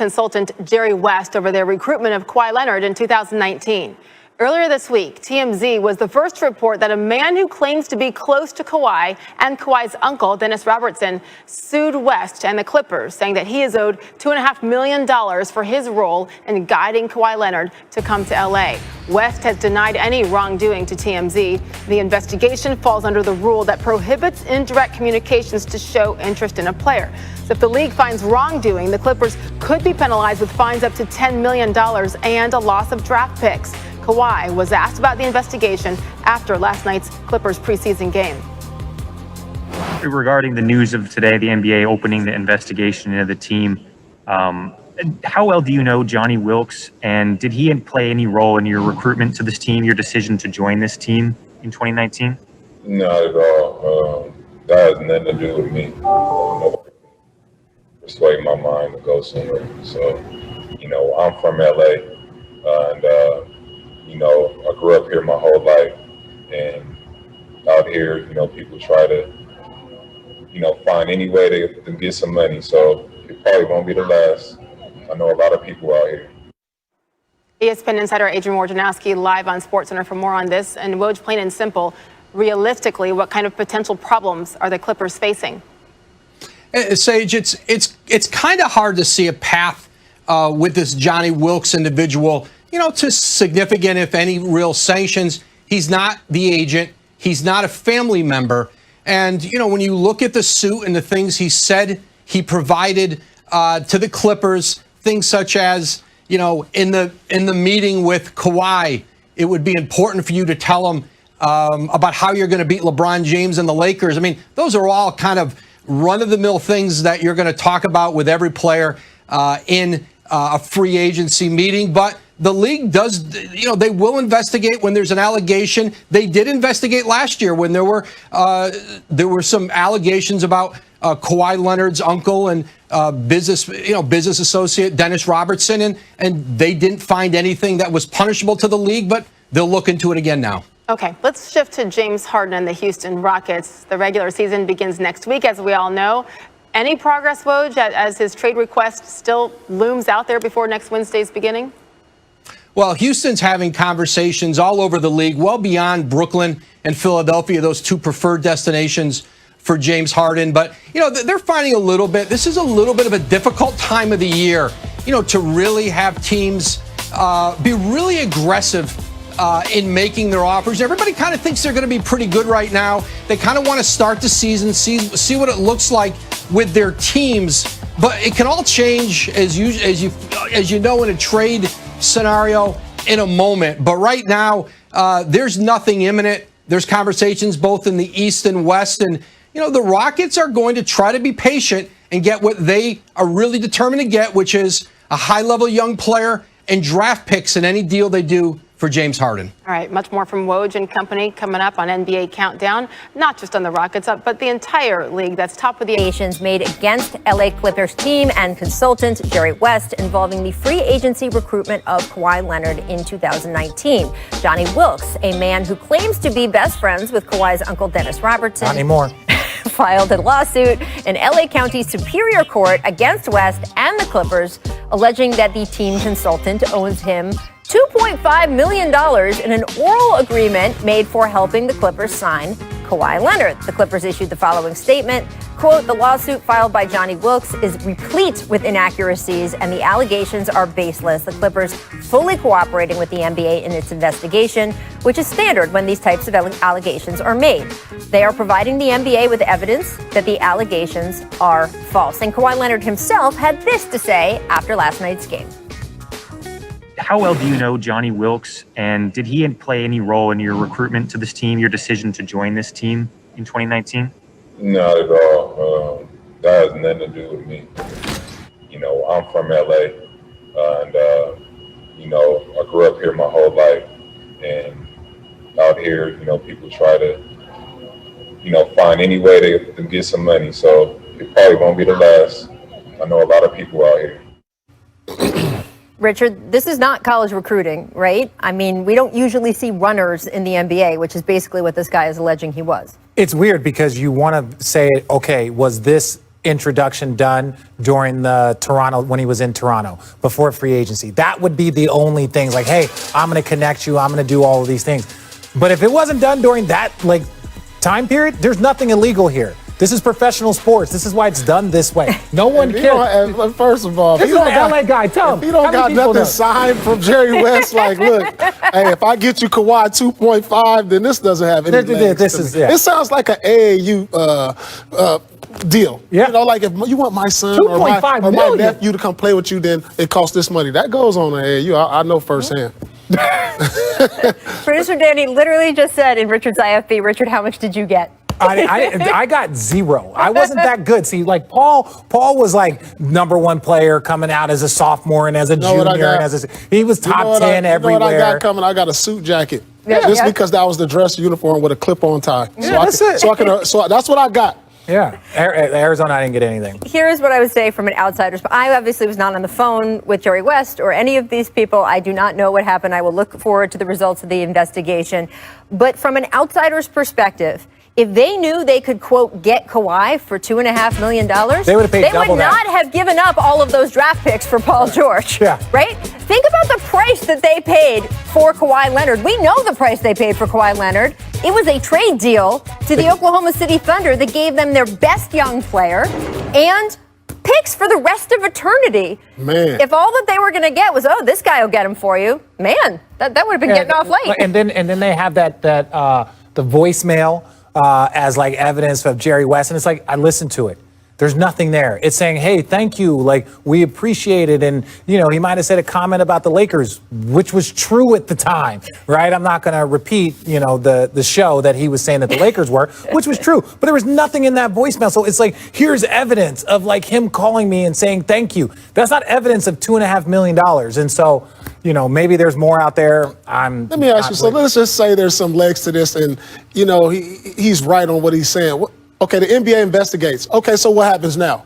consultant Jerry West over their recruitment of Kawhi Leonard in 2019. Earlier this week, TMZ was the first to report that a man who claims to be close to Kawhi and Kawhi's uncle, Dennis Robertson, sued West and the Clippers, saying that he is owed $2.5 million for his role in guiding Kawhi Leonard to come to L.A. West has denied any wrongdoing to TMZ. The investigation falls under the rule that prohibits indirect communications to show interest in a player. So if the league finds wrongdoing, the Clippers could be penalized with fines up to $10 million and a loss of draft picks. Kawhi was asked about the investigation after last night's Clippers preseason game. Regarding the news of today, the NBA opening the investigation into the team, how well do you know Johnny Wilkes, and did he play any role in your recruitment to this team, your decision to join this team in 2019? Not at all. That has nothing to do with me. Nobody persuade my mind to go somewhere. So, I'm from LA, and I grew up here my whole life, and out here, people try to, find any way to get some money. So it probably won't be the last. I know a lot of people out here. ESPN insider Adrian Wojnarowski live on SportsCenter for more on this. And Woj, plain and simple, realistically, what kind of potential problems are the Clippers facing? Sage, it's kind of hard to see a path with this Johnny Wilkes individual, to significant, if any, real sanctions. He's not the agent. He's not a family member. And, when you look at the suit and the things he said he provided to the Clippers, things such as, in the meeting with Kawhi, it would be important for you to tell him about how you're going to beat LeBron James and the Lakers. I mean, those are all kind of run-of-the-mill things that you're going to talk about with every player in a free agency meeting. But the league does, they will investigate when there's an allegation. They did investigate last year when there were some allegations about Kawhi Leonard's uncle and business associate Dennis Robertson, and they didn't find anything that was punishable to the league, but they'll look into it again now. Okay, let's shift to James Harden and the Houston Rockets. The regular season begins next week, as we all know. Any progress, Woj, as his trade request still looms out there before next Wednesday's beginning? Well, Houston's having conversations all over the league, well beyond Brooklyn and Philadelphia, those two preferred destinations for James Harden. But, they're finding this is a little bit of a difficult time of the year, to really have teams be really aggressive in making their offers. Everybody kind of thinks they're going to be pretty good right now. They kind of want to start the season, see what it looks like with their teams. But it can all change, as you know, in a trade scenario in a moment. But right now, there's nothing imminent. There's conversations both in the East and West. And, the Rockets are going to try to be patient and get what they are really determined to get, which is a high-level young player and draft picks in any deal they do for James Harden. All right, much more from Woj and company coming up on NBA Countdown, not just on the Rockets, but the entire league. That's top of the allegations made against LA Clippers team and consultant Jerry West involving the free agency recruitment of Kawhi Leonard in 2019. Johnny Wilkes, a man who claims to be best friends with Kawhi's uncle Dennis Robertson, not anymore, filed a lawsuit in LA County Superior Court against West and the Clippers, alleging that the team consultant owes him $2.5 million in an oral agreement made for helping the Clippers sign Kawhi Leonard. The Clippers issued the following statement, quote, "The lawsuit filed by Johnny Wilkes is replete with inaccuracies and the allegations are baseless. The Clippers fully cooperating with the NBA in its investigation, which is standard when these types of allegations are made. They are providing the NBA with evidence that the allegations are false." And Kawhi Leonard himself had this to say after last night's game. How well do you know Johnny Wilkes, and did he play any role in your recruitment to this team, your decision to join this team in 2019? Not at all. That has nothing to do with me. I'm from LA, and I grew up here my whole life, and out here, people try to, find any way to get some money. So it probably won't be the last. I know a lot of people out here. Richard, this is not college recruiting, right? I mean, we don't usually see runners in the NBA, which is basically what this guy is alleging he was. It's weird because you want to say, okay, was this introduction done during the Toronto, when he was in Toronto, before free agency. That would be the only things like, hey, I'm going to connect you. I'm going to do all of these things. But if it wasn't done during that time period, there's nothing illegal here. This is professional sports. This is why it's done this way. No one cares. First of all, this is an LA guy. Tell him. If you don't got nothing signed from Jerry West, like, look, hey, if I get you Kawhi 2.5, then this doesn't have any legs to me. It sounds like an AAU deal. Yeah. You know, like if you want my son or my nephew to come play with you, then it costs this money. That goes on at AAU. I know firsthand. Producer Danny literally just said in Richard's IFB, Richard, how much did you get? I got 0. I wasn't that good. See, like Paul was like #1 player coming out as a sophomore and as a junior. And he was top 10 everywhere. You know what I got coming? I got a suit jacket. Just because that was the dress uniform with a clip-on tie. So that's what I got. Yeah, Arizona, I didn't get anything. Here's what I would say from an outsider's. I obviously was not on the phone with Jerry West or any of these people. I do not know what happened. I will look forward to the results of the investigation. But from an outsider's perspective, if they knew they could, quote, get Kawhi for $2.5 million, they would have paid double that. They would not have given up all of those draft picks for Paul George. Yeah. Right? Think about the price that they paid for Kawhi Leonard. We know the price they paid for Kawhi Leonard. It was a trade deal to the Oklahoma City Thunder that gave them their best young player and picks for the rest of eternity. Man. If all that they were going to get was, oh, this guy will get him for you, man, that would have been getting off late. And then they have the voicemail as like evidence of Jerry West, and it's like, I listened to it. There's nothing there. It's saying, hey, thank you. Like, we appreciate it. And, you know, he might have said a comment about the Lakers, which was true at the time, right? I'm not going to repeat, you know, the show that he was saying that the Lakers were, which was true. But there was nothing in that voicemail. So it's like, here's evidence of like him calling me and saying thank you. That's not evidence of $2.5 million. And so, you know, maybe there's more out there. Let me ask you, so let's just say there's some legs to this and, you know, he's right on what he's saying. Okay, the NBA investigates. Okay, so what happens now?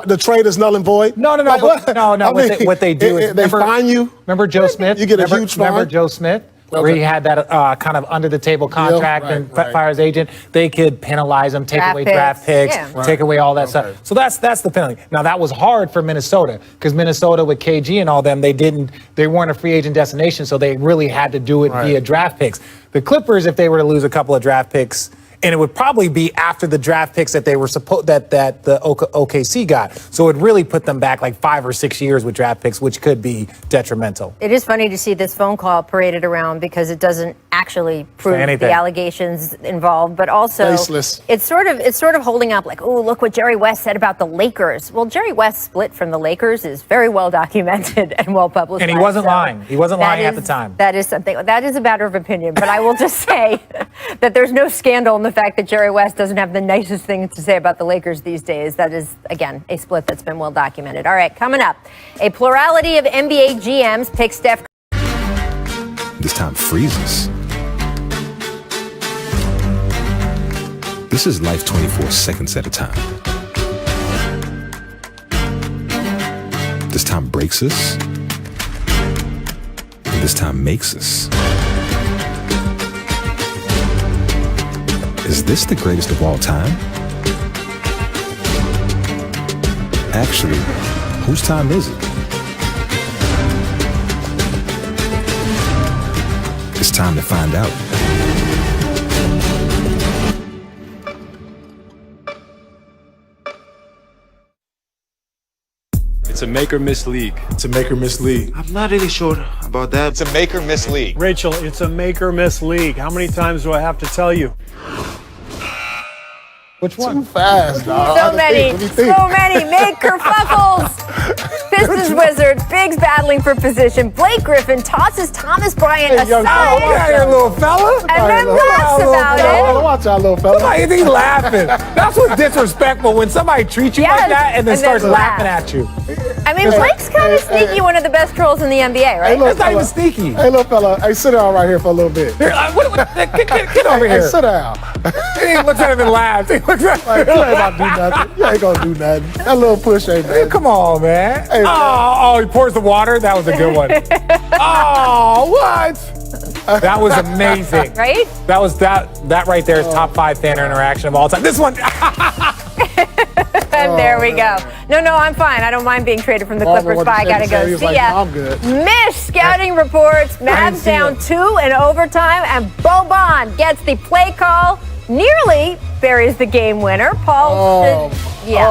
The trade is null and void? No. What they do is they fine you. Remember Joe Smith? You get a huge fine. Remember Joe Smith? Where he had that kind of under the table contract and fire his agent. They could penalize him, take away draft picks, take away all that stuff. So that's the penalty. Now that was hard for Minnesota because Minnesota with KG and all them, they weren't a free agent destination, so they really had to do it via draft picks. The Clippers, if they were to lose a couple of draft picks, and it would probably be after the draft picks that they were that the OKC got. So it really put them back like 5 or 6 years with draft picks, which could be detrimental. It is funny to see this phone call paraded around because it doesn't actually prove the allegations involved, but also baseless. It's sort of holding up like, oh, look what Jerry West said about the Lakers. Well, Jerry West split from the Lakers is very well documented and well publicized. And he wasn't lying. He wasn't lying at the time. That is something. That is a matter of opinion. But I will just say that there's no scandal in the fact that Jerry West doesn't have the nicest things to say about the Lakers these days. That is, again, a split that's been well documented. All right, coming up, a plurality of NBA GMs pick Steph. This time freezes. This is life 24 seconds at a time. This time breaks us. And this time makes us. Is this the greatest of all time? Actually, whose time is it? It's time to find out. It's a make or miss league. It's a make or miss league. I'm not really sure about that. It's a make or miss league. Rachel, it's a make or miss league. How many times do I have to tell you? Which one? Too fast, dog. So many make kerfuffles. Pistons Wizards, Biggs battling for position. Blake Griffin tosses Thomas Bryant aside. Watch out, little fella. And then laughs about it. Watch out, little fella. He's laughing. That's what's disrespectful when somebody treats you like that and then starts laughing at you. I mean, Blake's kind of sneaky, one of the best trolls in the NBA, right? That's not even sneaky. Hey, little fella. Hey, sit down right here for a little bit. Get over here. Hey, sit down. He looks at him and laughs. He looks at him. You ain't about to do nothing. You ain't gonna do nothing. That little push ain't nothing. Come on, man. Hey, oh, he pours the water. That was a good one. Oh, what? That was amazing. Right? That right there is top 5 fan interaction of all time. This one. There we go. No, I'm fine. I don't mind being traded from the Clippers, but I gotta go. See ya. I'm good. Miss scouting reports. Mavs down 2 in overtime, and Boban gets the play call. Nearly buries the game winner. Paul, yeah.